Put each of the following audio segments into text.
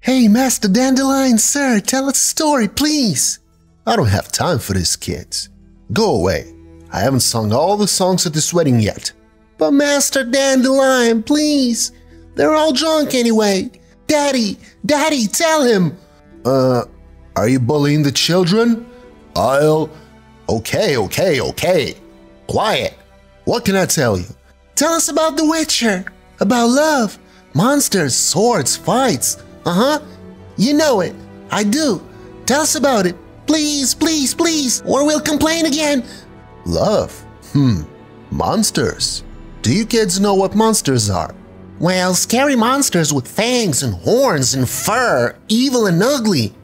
Hey, Master Dandelion, sir, tell us a story, please. I don't have time for this, kids. Go away. I haven't sung all the songs at this wedding yet. But Master Dandelion, please. They're all drunk anyway. Daddy, tell him. Are you bullying the children? Okay. Quiet. What can I tell you? Tell us about The Witcher. About love, monsters, swords, fights. You know it. I do. Tell us about it. Please, or we'll complain again. Love? Monsters. Do you kids know what monsters are? Well, scary monsters with fangs and horns and fur, evil and ugly.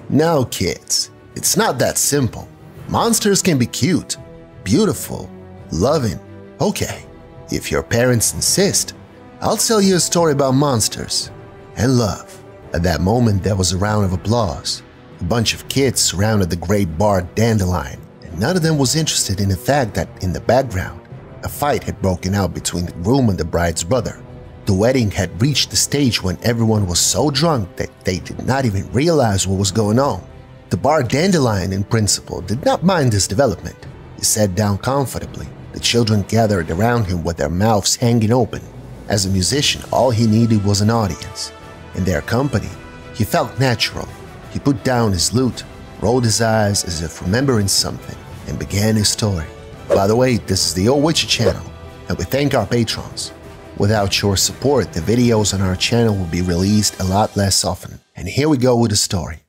No, kids. It's not that simple. Monsters can be cute, beautiful, loving. Okay, if your parents insist, I'll tell you a story about monsters and love. At that moment, there was a round of applause. A bunch of kids surrounded the great bard Dandelion, and none of them was interested in the fact that in the background, a fight had broken out between the groom and the bride's brother. The wedding had reached the stage when everyone was so drunk that they did not even realize what was going on. The bard Dandelion, in principle, did not mind this development. He sat down comfortably. The children gathered around him with their mouths hanging open. As a musician, all he needed was an audience. In their company, he felt natural. He put down his lute, rolled his eyes as if remembering something, and began his story. By the way, this is the Old Witcher channel, and we thank our patrons. Without your support, the videos on our channel will be released a lot less often. And here we go with the story.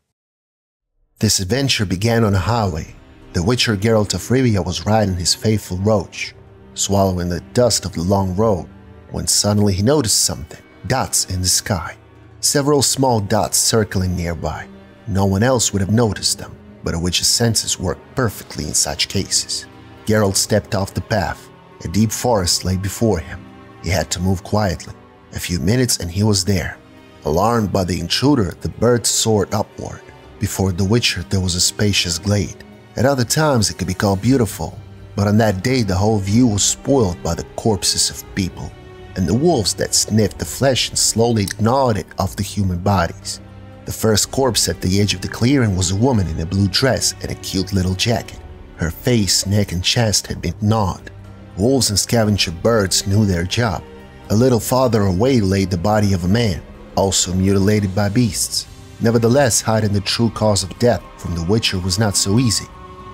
This adventure began on a highway. The Witcher Geralt of Rivia was riding his faithful Roach, swallowing the dust of the long road, when suddenly he noticed something. Dots in the sky. Several small dots circling nearby. No one else would have noticed them, but a witch's senses work perfectly in such cases. Geralt stepped off the path. A deep forest lay before him. He had to move quietly. A few minutes and he was there. Alarmed by the intruder, the birds soared upward. Before the Witcher there was a spacious glade. At other times it could be called beautiful, but on that day the whole view was spoiled by the corpses of people, and the wolves that sniffed the flesh and slowly gnawed it off the human bodies. The first corpse at the edge of the clearing was a woman in a blue dress and a cute little jacket. Her face, neck and chest had been gnawed. Wolves and scavenger birds knew their job. A little farther away lay the body of a man, also mutilated by beasts. Nevertheless, hiding the true cause of death from the Witcher was not so easy.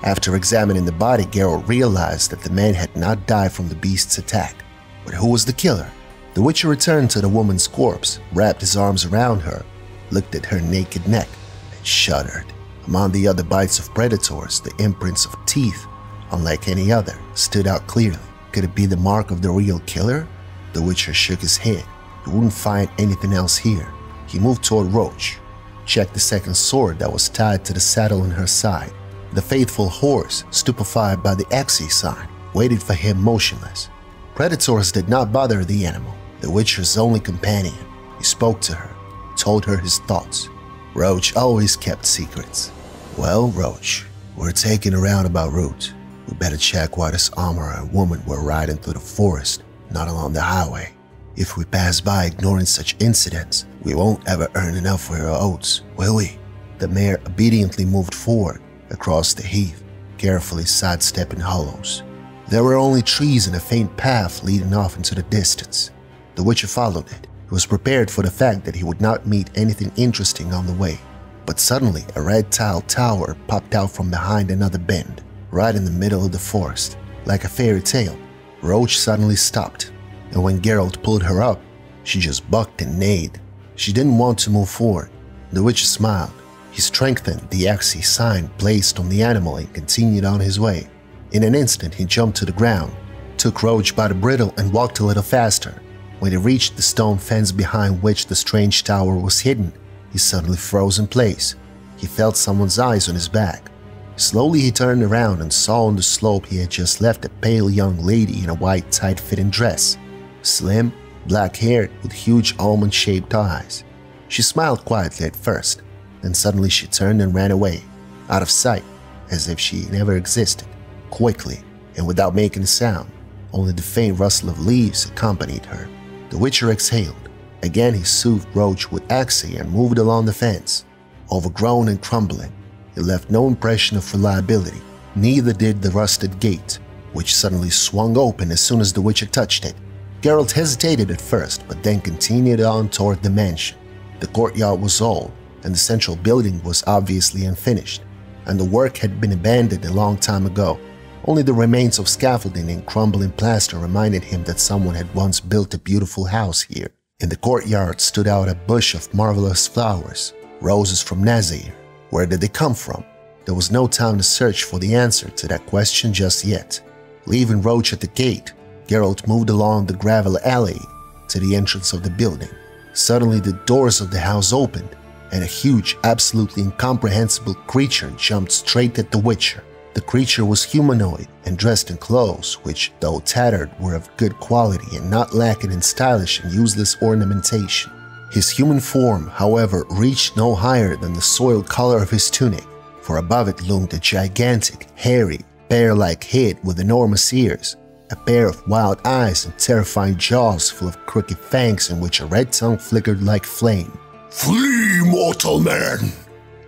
After examining the body, Geralt realized that the man had not died from the beast's attack. But who was the killer? The Witcher returned to the woman's corpse, wrapped his arms around her, looked at her naked neck, and shuddered. Among the other bites of predators, the imprints of teeth, unlike any other, stood out clearly. Could it be the mark of the real killer? The Witcher shook his head. He wouldn't find anything else here. He moved toward Roach, checked the second sword that was tied to the saddle on her side. The faithful horse, stupefied by the Xe sign, waited for him motionless. Predators did not bother the animal, the Witcher's only companion. He spoke to her, told her his thoughts. Roach always kept secrets. Well, Roach, we're taking a roundabout route. We better check why this armor and woman were riding through the forest, not along the highway. If we pass by ignoring such incidents, we won't ever earn enough for our oats, will we? The mare obediently moved forward across the heath, carefully sidestepping hollows. There were only trees and a faint path leading off into the distance. The Witcher followed it. He was prepared for the fact that he would not meet anything interesting on the way. But suddenly, a red tiled tower popped out from behind another bend, right in the middle of the forest. Like a fairy tale, Roach suddenly stopped, and when Geralt pulled her up, she just bucked and neighed. She didn't want to move forward. The Witcher smiled. He strengthened the Xe sign placed on the animal and continued on his way. In an instant, he jumped to the ground, took Roach by the bridle and walked a little faster. When he reached the stone fence behind which the strange tower was hidden, he suddenly froze in place. He felt someone's eyes on his back. Slowly he turned around and saw on the slope he had just left a pale young lady in a white tight-fitting dress. Slim, black-haired, with huge almond-shaped eyes. She smiled quietly at first, then suddenly she turned and ran away, out of sight, as if she never existed. Quickly, and without making a sound, only the faint rustle of leaves accompanied her. The Witcher exhaled. Again he soothed Roach with Axii and moved along the fence. Overgrown and crumbling, it left no impression of reliability. Neither did the rusted gate, which suddenly swung open as soon as the Witcher touched it. Geralt hesitated at first, but then continued on toward the mansion. The courtyard was old, and the central building was obviously unfinished, and the work had been abandoned a long time ago. Only the remains of scaffolding and crumbling plaster reminded him that someone had once built a beautiful house here. In the courtyard stood out a bush of marvelous flowers, roses from Nazir. Where did they come from? There was no time to search for the answer to that question just yet. Leaving Roach at the gate, Geralt moved along the gravel alley to the entrance of the building. Suddenly the doors of the house opened, and a huge, absolutely incomprehensible creature jumped straight at the Witcher. The creature was humanoid and dressed in clothes which, though tattered, were of good quality and not lacking in stylish and useless ornamentation. His human form, however, reached no higher than the soiled collar of his tunic, for above it loomed a gigantic, hairy, bear-like head with enormous ears, a pair of wild eyes and terrifying jaws full of crooked fangs in which a red tongue flickered like flame. "Flee, mortal man!"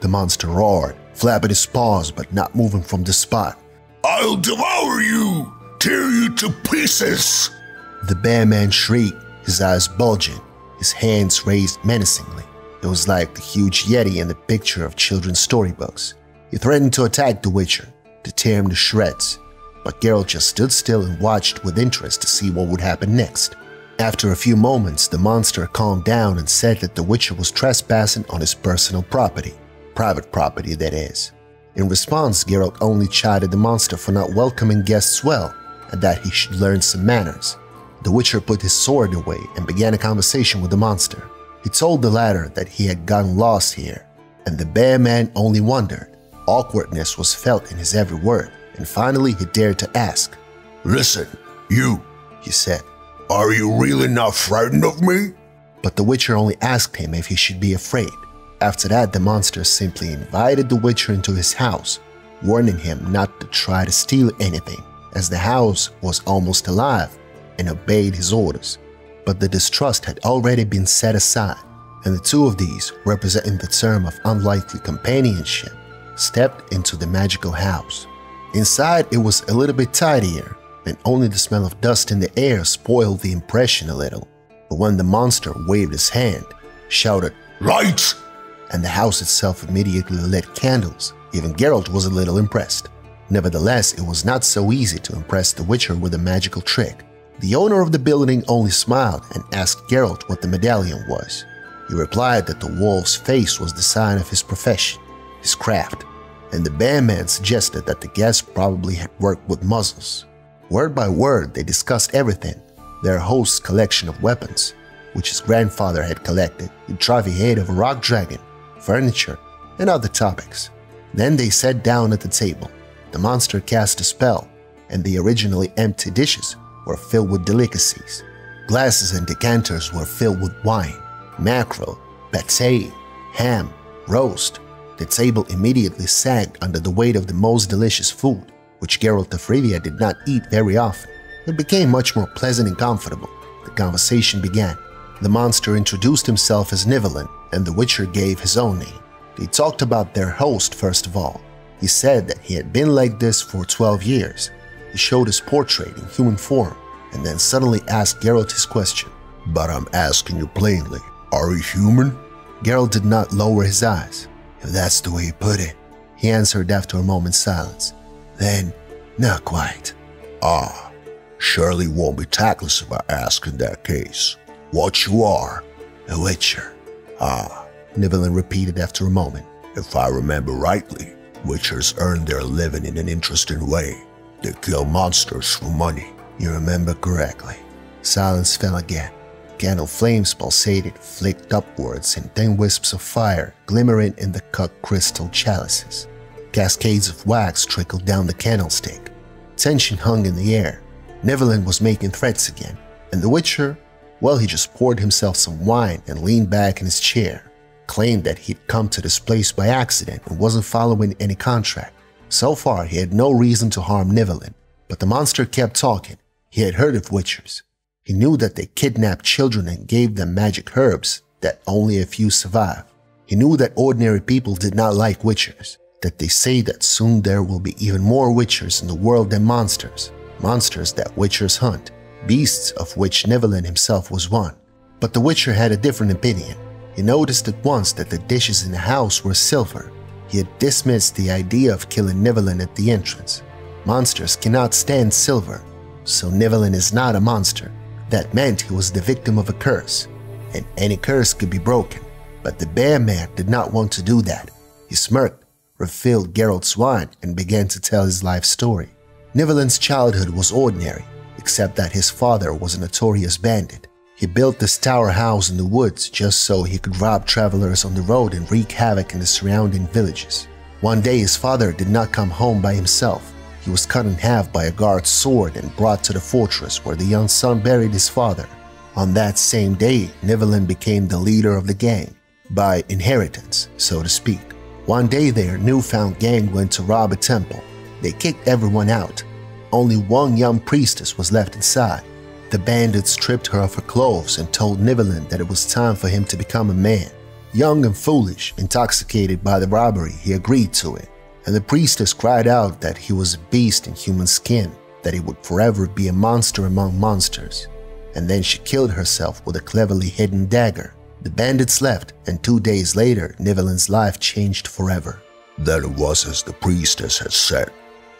the monster roared, flapping his paws but not moving from the spot. "I'll devour you, tear you to pieces!" The bear man shrieked, his eyes bulging, his hands raised menacingly. It was like the huge Yeti in the picture of children's storybooks. He threatened to attack the Witcher, to tear him to shreds, but Geralt just stood still and watched with interest to see what would happen next. After a few moments, the monster calmed down and said that the Witcher was trespassing on his personal property. Private property, that is. In response, Geralt only chided the monster for not welcoming guests well, and that he should learn some manners. The Witcher put his sword away and began a conversation with the monster. He told the latter that he had gotten lost here, and the bear man only wondered. Awkwardness was felt in his every word, and finally he dared to ask. "Listen, you," he said. "Are you really not frightened of me?" But the Witcher only asked him if he should be afraid. After that, the monster simply invited the Witcher into his house, warning him not to try to steal anything, as the house was almost alive, and obeyed his orders. But the distrust had already been set aside, and the two of these, representing the term of unlikely companionship, stepped into the magical house. Inside, it was a little bit tidier, and only the smell of dust in the air spoiled the impression a little. But when the monster waved his hand, shouted, "Lights!" and the house itself immediately lit candles, even Geralt was a little impressed. Nevertheless, it was not so easy to impress the Witcher with a magical trick. The owner of the building only smiled and asked Geralt what the medallion was. He replied that the wolf's face was the sign of his profession, his craft, and the bear man suggested that the guest probably had worked with muzzles. Word by word, they discussed everything, their host's collection of weapons, which his grandfather had collected, the trophy head of a rock dragon, furniture, and other topics. Then they sat down at the table. The monster cast a spell, and the originally empty dishes were filled with delicacies. Glasses and decanters were filled with wine, mackerel, pate, ham, roast. The table immediately sagged under the weight of the most delicious food, which Geralt of Rivia did not eat very often. It became much more pleasant and comfortable. The conversation began. The monster introduced himself as Nivellen, and the Witcher gave his own name. They talked about their host first of all. He said that he had been like this for 12 years. He showed his portrait in human form, and then suddenly asked Geralt his question. "But I'm asking you plainly, are you human?" Geralt did not lower his eyes. "If that's the way you put it," he answered after a moment's silence. "Then, not quite." "Ah, surely won't be tactless if I ask in that case. What you are?" "A Witcher." "Ah," Nivellen repeated after a moment. "If I remember rightly, Witchers earn their living in an interesting way. They kill monsters for money." "You remember correctly." Silence fell again. Candle flames pulsated, flicked upwards in thin wisps of fire glimmering in the cut crystal chalices. Cascades of wax trickled down the candlestick. Tension hung in the air. Nivellen was making threats again, and the Witcher, well, he just poured himself some wine and leaned back in his chair, claimed that he'd come to this place by accident and wasn't following any contract. So far, he had no reason to harm Nivellen, but the monster kept talking. He had heard of Witchers. He knew that they kidnapped children and gave them magic herbs, that only a few survive. He knew that ordinary people did not like witchers, that they say that soon there will be even more witchers in the world than monsters, monsters that witchers hunt, beasts of which Nivellen himself was one. But the witcher had a different opinion. He noticed at once that the dishes in the house were silver. He had dismissed the idea of killing Nivellen at the entrance. Monsters cannot stand silver, so Nivellen is not a monster. That meant he was the victim of a curse, and any curse could be broken. But the bear man did not want to do that. He smirked, refilled Geralt's wine, and began to tell his life story. Nivellen's childhood was ordinary, except that his father was a notorious bandit. He built this tower house in the woods just so he could rob travelers on the road and wreak havoc in the surrounding villages. One day his father did not come home by himself. He was cut in half by a guard's sword and brought to the fortress where the young son buried his father. On that same day, Nivellen became the leader of the gang, by inheritance, so to speak. One day their newfound gang went to rob a temple. They kicked everyone out. Only one young priestess was left inside. The bandits stripped her of her clothes and told Nivellen that it was time for him to become a man. Young and foolish, intoxicated by the robbery, he agreed to it. And the priestess cried out that he was a beast in human skin, that he would forever be a monster among monsters. And then she killed herself with a cleverly hidden dagger. The bandits left, and 2 days later, Nivellen's life changed forever. Then it was as the priestess had said.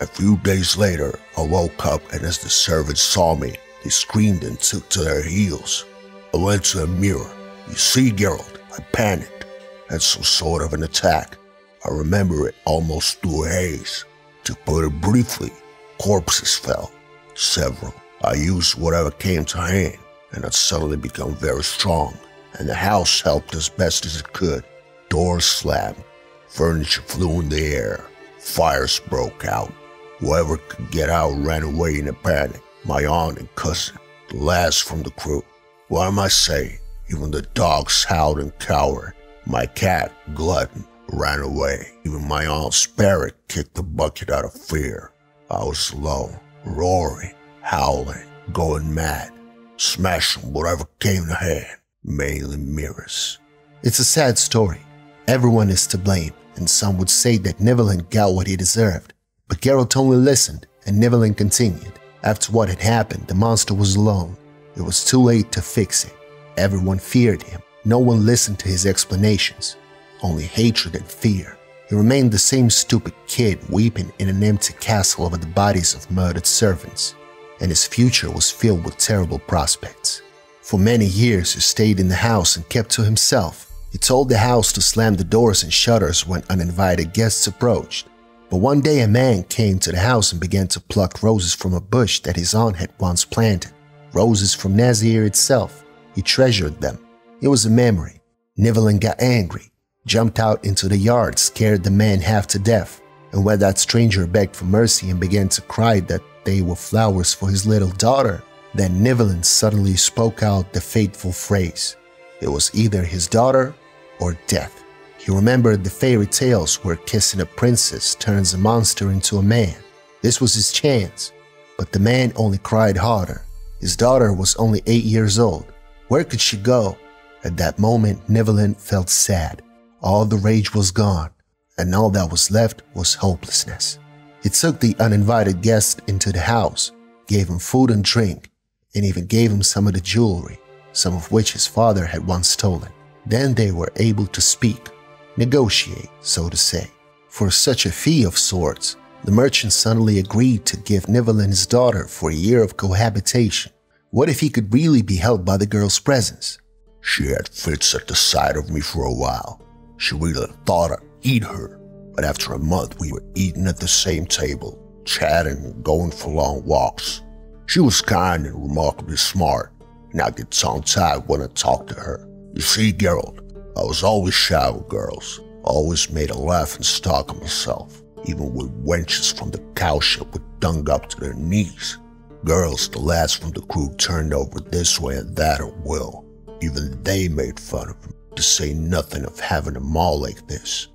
A few days later, I woke up, and as the servants saw me, they screamed and took to their heels. I went to a mirror. You see, Geralt, I panicked. Had some sort of an attack. I remember it almost through a haze. To put it briefly, corpses fell. Several. I used whatever came to hand, and I'd suddenly become very strong. And the house helped as best as it could. Doors slammed. Furniture flew in the air. Fires broke out. Whoever could get out ran away in a panic. My aunt and cousin, the last from the crew. What am I saying? Even the dogs howled and cowered. My cat, Glutton, ran away. Even my aunt's parrot kicked the bucket out of fear. I was alone, roaring, howling, going mad, smashing whatever came to hand, mainly mirrors. It's a sad story. Everyone is to blame, and some would say that Nivellen got what he deserved. But Geralt only listened, and Nivellen continued. After what had happened, the monster was alone. It was too late to fix it. Everyone feared him. No one listened to his explanations. Only hatred and fear. He remained the same stupid kid weeping in an empty castle over the bodies of murdered servants. And his future was filled with terrible prospects. For many years he stayed in the house and kept to himself. He told the house to slam the doors and shutters when uninvited guests approached. But one day a man came to the house and began to pluck roses from a bush that his aunt had once planted. Roses from Nazir itself. He treasured them. It was a memory. Nivellen got angry, jumped out into the yard, scared the man half to death. And when that stranger begged for mercy and began to cry that they were flowers for his little daughter, then Nivellen suddenly spoke out the fateful phrase. It was either his daughter or death. He remembered the fairy tales where kissing a princess turns a monster into a man. This was his chance, but the man only cried harder. His daughter was only 8 years old. Where could she go? At that moment, Nivellen felt sad. All the rage was gone, and all that was left was hopelessness. He took the uninvited guest into the house, gave him food and drink, and even gave him some of the jewelry, some of which his father had once stolen. Then they were able to speak. Negotiate, so to say. For such a fee of sorts, the merchant suddenly agreed to give Nivellen his daughter for a year of cohabitation. What if he could really be helped by the girl's presence? She had fits at the sight of me for a while. She really thought I'd eat her. But after a month, we were eating at the same table, chatting and going for long walks. She was kind and remarkably smart, and I get tongue-tied when I talked to her. You see, Geralt, I was always shy with girls, always made a laughing stock of myself, even with wenches from the cowship with dung up to their knees. Girls, the lads from the crew turned over this way and that at will. Even they made fun of him, to say nothing of having a maul like this.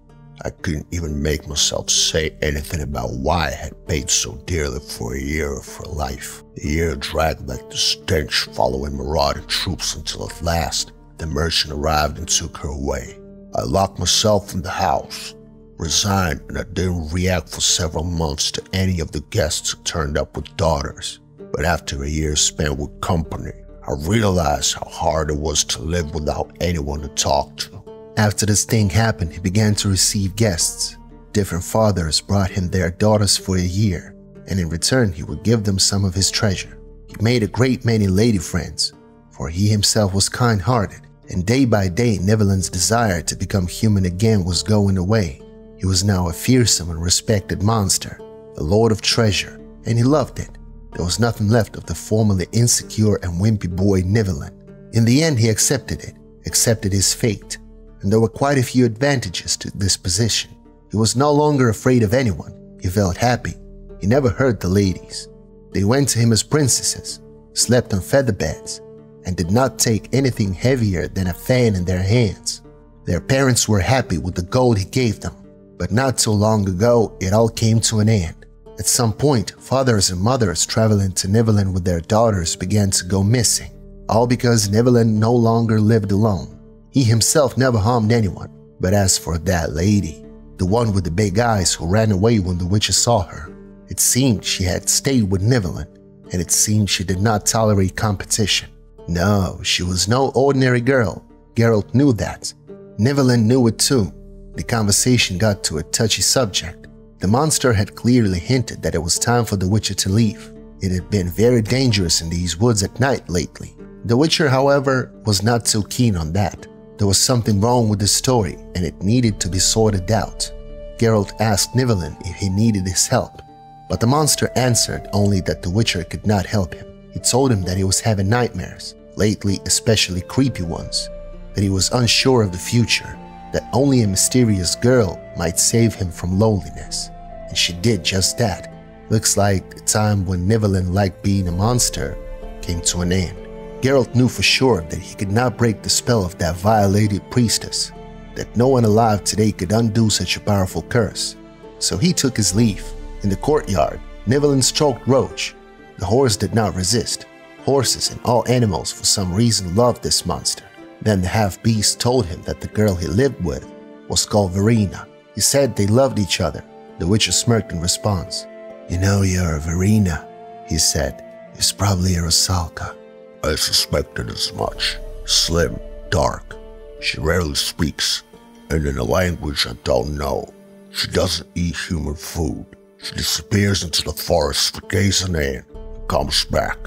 I couldn't even make myself say anything about why I had paid so dearly for a year of her life. The year dragged like the stench following marauding troops until at last the merchant arrived and took her away. I locked myself in the house, resigned, and I didn't react for several months to any of the guests who turned up with daughters. But after a year spent with company, I realized how hard it was to live without anyone to talk to. After this thing happened, he began to receive guests. Different fathers brought him their daughters for a year, and in return he would give them some of his treasure. He made a great many lady friends, for he himself was kind-hearted, and day by day Neverland's desire to become human again was going away. He was now a fearsome and respected monster, a lord of treasure, and he loved it. There was nothing left of the formerly insecure and wimpy boy Neverland. In the end, he accepted it, accepted his fate, and there were quite a few advantages to this position. He was no longer afraid of anyone. He felt happy. He never hurt the ladies. They went to him as princesses, slept on feather beds, and did not take anything heavier than a fan in their hands. Their parents were happy with the gold he gave them, but not too long ago it all came to an end. At some point, fathers and mothers traveling to Neverland with their daughters began to go missing, all because Neverland no longer lived alone. He himself never harmed anyone, but as for that lady, the one with the big eyes who ran away when the witches saw her, it seemed she had stayed with Neverland, and it seemed she did not tolerate competition. No, she was no ordinary girl. Geralt knew that. Neverland knew it too. The conversation got to a touchy subject. The monster had clearly hinted that it was time for the Witcher to leave. It had been very dangerous in these woods at night lately. The Witcher, however, was not too keen on that. There was something wrong with the story, and it needed to be sorted out. Geralt asked Neverland if he needed his help, but the monster answered only that the Witcher could not help him. He told him that he was having nightmares, lately especially creepy ones, that he was unsure of the future, that only a mysterious girl might save him from loneliness. And she did just that. Looks like the time when Neverland liked being a monster came to an end. Geralt knew for sure that he could not break the spell of that violated priestess, that no one alive today could undo such a powerful curse. So he took his leave. In the courtyard, Neverland stroked Roach. The horse did not resist. Horses and all animals for some reason loved this monster. Then the half-beast told him that the girl he lived with was called Verena. He said they loved each other. The Witcher smirked in response. "You know you're a Verena," he said. "It's probably a Rusalka." I suspected as much. Slim, dark. She rarely speaks, and in a language I don't know. She doesn't eat human food. She disappears into the forest for days on end and comes back.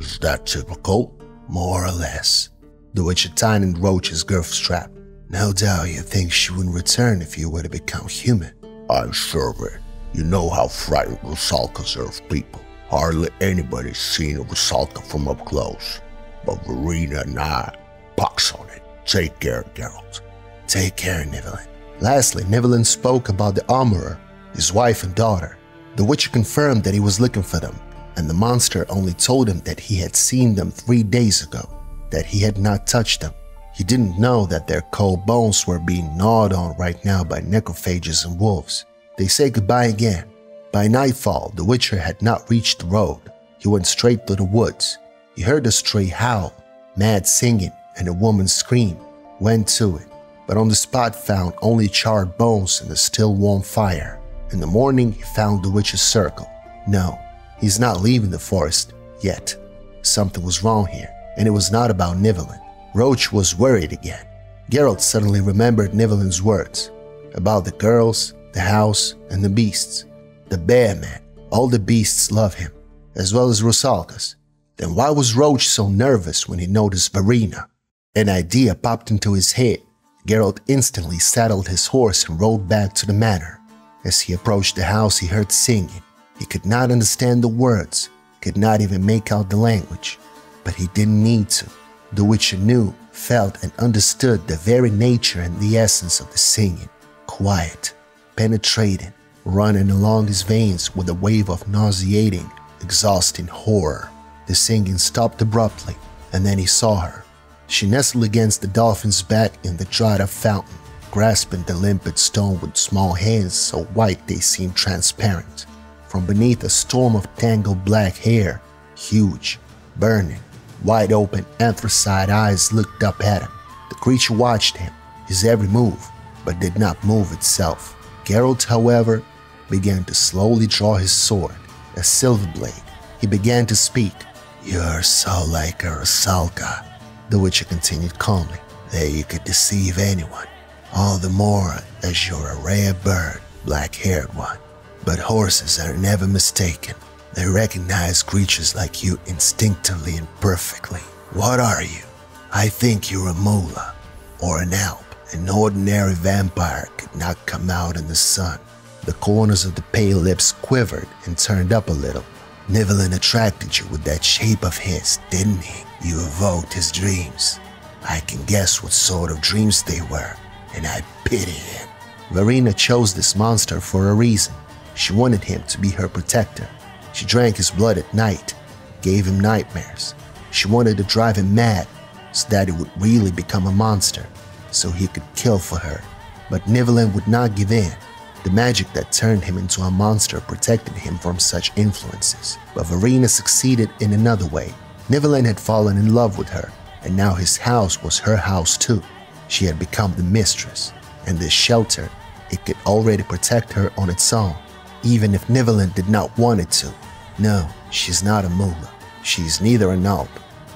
Is that typical? More or less. The Witcher tightened Roach's girth strap. No doubt you think she wouldn't return if you were to become human. I'm sure of it. You know how frightened Rusalkas are of people. Hardly anybody's seen a Rusalka from up close. But Verena and I, pox on it. Take care, Geralt. Take care, Neverland. Lastly, Neverland spoke about the armorer, his wife and daughter. The Witcher confirmed that he was looking for them, and the monster only told him that he had seen them 3 days ago, that he had not touched them. He didn't know that their cold bones were being gnawed on right now by necrophages and wolves. They said goodbye again. By nightfall, the Witcher had not reached the road. He went straight through the woods. He heard a stray howl, mad singing, and a woman scream. Went to it, but on the spot found only charred bones and a still warm fire. In the morning, he found the Witcher's circle. No, he's not leaving the forest yet. Something was wrong here, and it was not about Neverland. Roach was worried again. Geralt suddenly remembered Neverland's words about the girls, the house, and the beasts. The bear man, all the beasts love him, as well as Rusalkas. Then why was Roach so nervous when he noticed Verena? An idea popped into his head. Geralt instantly saddled his horse and rode back to the manor. As he approached the house, he heard singing. He could not understand the words, could not even make out the language, but he didn't need to. The Witcher knew, felt, and understood the very nature and the essence of the singing. Quiet, penetrating, running along his veins with a wave of nauseating, exhausting horror. The singing stopped abruptly, and then he saw her. She nestled against the dolphin's back in the dried-up fountain. grasping the limpid stone with small hands so white they seemed transparent. From beneath a storm of tangled black hair, huge, burning, wide open anthracite eyes looked up at him. The creature watched him, his every move, but did not move itself. Geralt, however, began to slowly draw his sword, a silver blade. He began to speak. "You're so like a Rusalka," the Witcher continued calmly, "that you could deceive anyone. All the more as you're a rare bird, black-haired one. But horses are never mistaken. They recognize creatures like you instinctively and perfectly. What are you? I think you're a mullah, or an alp. An ordinary vampire could not come out in the sun." The corners of the pale lips quivered and turned up a little. "Nivellen attracted you with that shape of his, didn't he? You evoked his dreams. I can guess what sort of dreams they were, and I pity him." Verena chose this monster for a reason. She wanted him to be her protector. She drank his blood at night, gave him nightmares. She wanted to drive him mad so that he would really become a monster, so he could kill for her. But Nivellen would not give in. The magic that turned him into a monster protected him from such influences. But Verena succeeded in another way. Nivellen had fallen in love with her, and now his house was her house too. She had become the mistress, and this shelter, it could already protect her on its own, even if Nivellen did not want it to. No, she's not a mullah. She's neither an alp.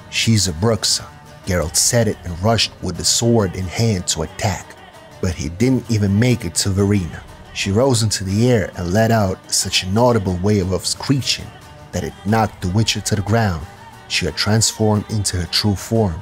She's a Bruxa. Geralt said it and rushed with the sword in hand to attack. But he didn't even make it to Verena. She rose into the air and let out such an audible wave of screeching that it knocked the Witcher to the ground. She had transformed into her true form,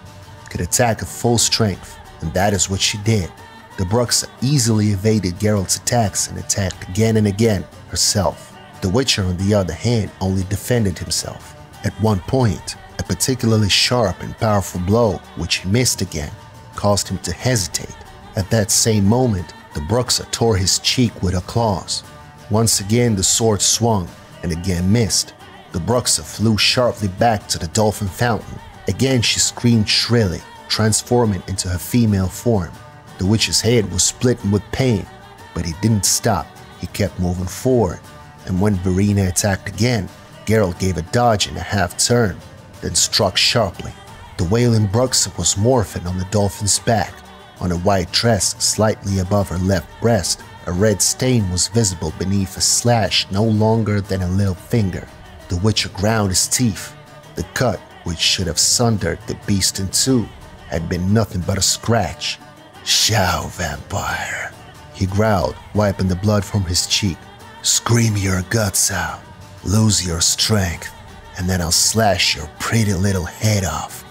could attack at full strength, and that is what she did. The Bruxa easily evaded Geralt's attacks and attacked again and again herself. The Witcher, on the other hand, only defended himself. At one point, a particularly sharp and powerful blow, which he missed again, caused him to hesitate. At that same moment, the Bruxa tore his cheek with her claws. Once again the sword swung and again missed. The Bruxa flew sharply back to the Dolphin Fountain. Again she screamed shrilly, transforming into her female form. The Witcher's head was splitting with pain, but he didn't stop. He kept moving forward, and when Verena attacked again, Geralt gave a dodge and a half turn, then struck sharply. The wailing Bruxa was morphing on the Dolphin's back. On a white dress slightly above her left breast, a red stain was visible beneath a slash no longer than a little finger. The Witcher ground his teeth. The cut, which should have sundered the beast in two, had been nothing but a scratch. "Shout, vampire," he growled, wiping the blood from his cheek. "Scream your guts out, lose your strength, and then I'll slash your pretty little head off."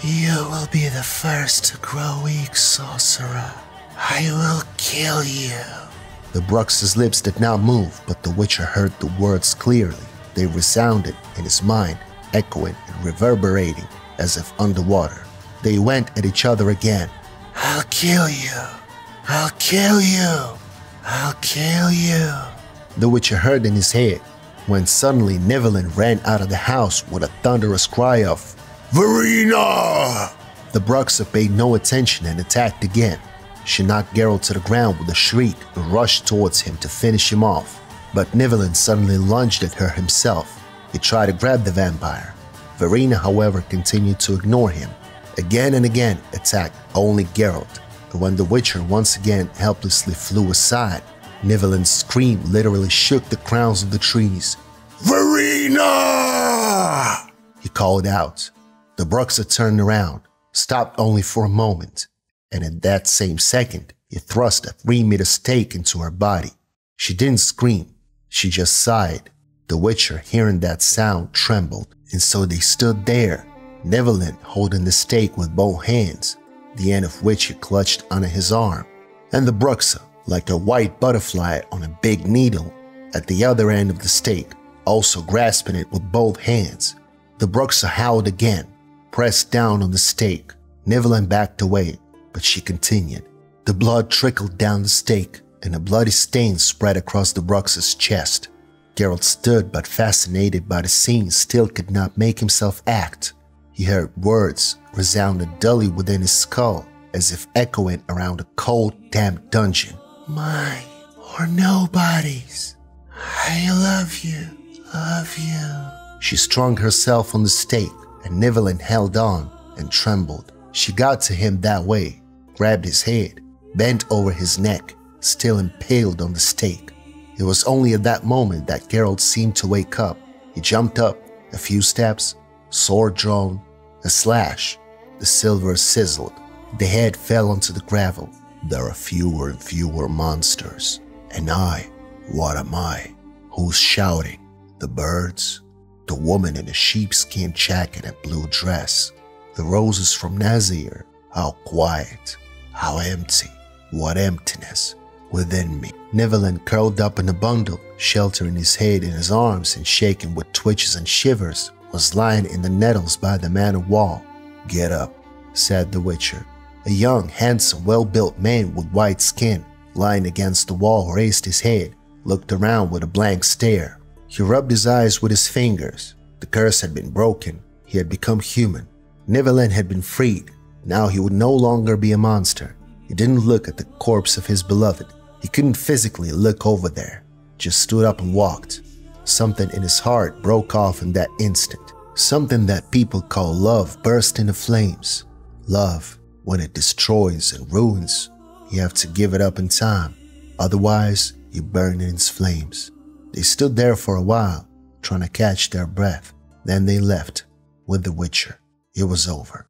You will be the first to grow weak, sorcerer. I will kill you." The Bruxa's lips did not move, but the Witcher heard the words clearly. They resounded in his mind, echoing and reverberating as if underwater. They went at each other again. "I'll kill you. I'll kill you. I'll kill you," the Witcher heard in his head, when suddenly Nivellen ran out of the house with a thunderous cry of, "Verena!" The Bruxa paid no attention and attacked again. She knocked Geralt to the ground with a shriek and rushed towards him to finish him off. But Nivellen suddenly lunged at her himself. He tried to grab the vampire. Verena, however, continued to ignore him. Again and again attacked only Geralt, and when the Witcher once again helplessly flew aside, Nivellen's scream literally shook the crowns of the trees. "Verena!" he called out. The Bruxa turned around, stopped only for a moment, and in that same second, he thrust a 3-meter stake into her body. She didn't scream, she just sighed. The Witcher, hearing that sound, trembled, and so they stood there, Nivellen holding the stake with both hands, the end of which he clutched under his arm, and the Bruxa, like a white butterfly on a big needle, at the other end of the stake, also grasping it with both hands. The Bruxa howled again, pressed down on the stake. Nivellen backed away, but she continued. The blood trickled down the stake, and a bloody stain spread across the Bruxa's chest. Geralt stood, but fascinated by the scene, still could not make himself act. He heard words resounding dully within his skull, as if echoing around a cold, damp dungeon. Mine or nobody's. I love you, love you. She strung herself on the stake, and Nivellen held on and trembled. She got to him that way, grabbed his head, bent over his neck, still impaled on the stake. It was only at that moment that Geralt seemed to wake up. He jumped up, a few steps, sword drawn, a slash. The silver sizzled. The head fell onto the gravel. There are fewer and fewer monsters. And I, what am I? Who's shouting? The birds? The woman in a sheepskin jacket and blue dress? The roses from Nazir? How quiet, how empty, what emptiness within me. Nivellen, curled up in a bundle, sheltering his head in his arms and shaking with twitches and shivers, was lying in the nettles by the manor wall. Get up, said the Witcher. A young, handsome, well-built man with white skin, lying against the wall, raised his head, looked around with a blank stare. He rubbed his eyes with his fingers. The curse had been broken. He had become human. Nivellen had been freed. Now he would no longer be a monster. He didn't look at the corpse of his beloved. He couldn't physically look over there. Just stood up and walked. Something in his heart broke off in that instant. Something that people call love burst into flames. Love, when it destroys and ruins, you have to give it up in time. Otherwise, you burn in its flames. They stood there for a while, trying to catch their breath. Then they left with the Witcher. It was over.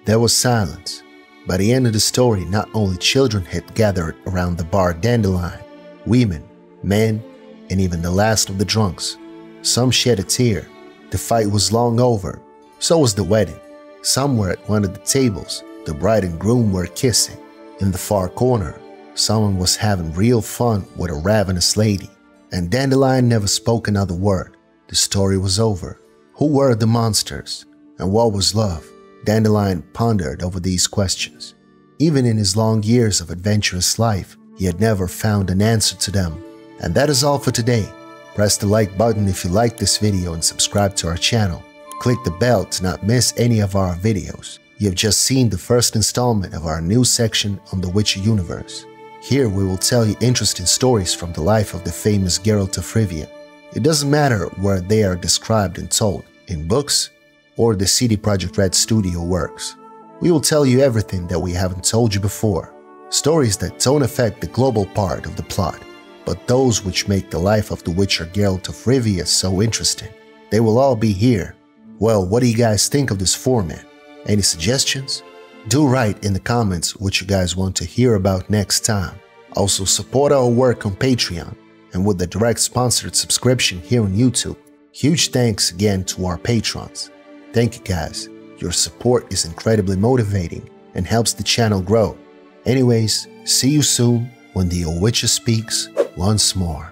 There was silence. By the end of the story, not only children had gathered around the bar Dandelion, women, men, and even the last of the drunks. Some shed a tear. The fight was long over. So was the wedding. Somewhere at one of the tables, the bride and groom were kissing. In the far corner, someone was having real fun with a ravenous lady. And Dandelion never spoke another word. The story was over. Who were the monsters? And what was love? Dandelion pondered over these questions. Even in his long years of adventurous life, he had never found an answer to them. And that is all for today. Press the like button if you liked this video and subscribe to our channel. Click the bell to not miss any of our videos. You have just seen the first installment of our new section on the Witcher universe. Here we will tell you interesting stories from the life of the famous Geralt of Rivia. It doesn't matter where they are described and told, in books or the CD Projekt Red studio works. We will tell you everything that we haven't told you before. Stories that don't affect the global part of the plot, but those which make the life of the Witcher Geralt of Rivia so interesting. They will all be here. Well, what do you guys think of this format? Any suggestions? Do write in the comments what you guys want to hear about next time. Also support our work on Patreon and with the direct sponsored subscription here on YouTube. Huge thanks again to our patrons. Thank you guys. Your support is incredibly motivating and helps the channel grow. Anyways, see you soon when the old Witcher speaks once more.